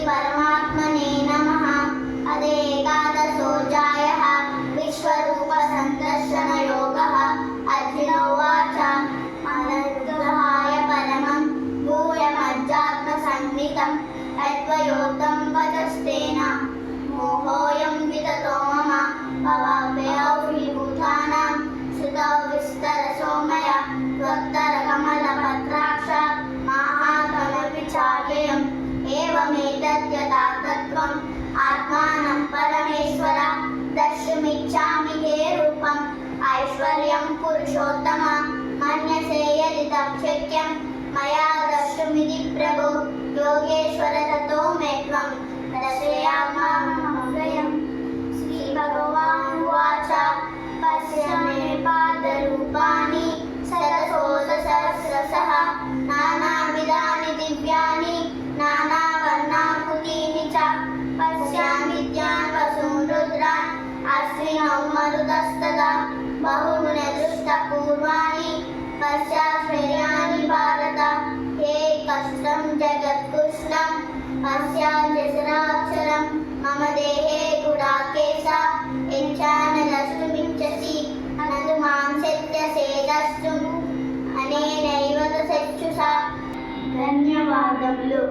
परमात्मने नमः। अदेकादशोऽध्यायः विश्वरूपसन्दर्शनयोगः। अर्जुनोवाच मनोग्रहाय परमं भूयमध्यात्मसंज्ञितं यद्वयोक्तं वचस्तेन मोहोऽयं विततो मम भवाभ्ययो विभूतानां श्रुतौ विस्तरसो मया त्वत्तरकमलपत्राक्ष माहात्म्यमपि चाव्ययम् एवमेतद्यथा तत्त्वम् आत्मानं परमेश्वर द्रष्टुमिच्छामि ते रूपम् ऐश्वर्यं पुरुषोत्तम मन्यसे यदि तच्छक्यं मया द्रष्टुमिति प्रभो योगेश्वर ततो मे त्वं दर्शयाम्यहम्। श्रीभगवानुवाच पश्य मे पादरूपाणि शतकोटिसहस्रशः नानाविधानि दिव्यानि नानावर्णाकृतीनि च पश्यामि विद्यान् वसून् रुद्रान् अश्विनौ मरुतस्तदा बहूनि दृष्टपूर्वाणि पश्याश्चर्याणि भारत एकस्तं जगत्कृष्णं पश्याद्यसराक्षरं मम देहे गुडाकेश यच्चानद्रष्टुमिच्छसि न तु मां शक्यसे द्रष्टुम् अनेनैव तु चक्षुषा। ధన్యవాదములు.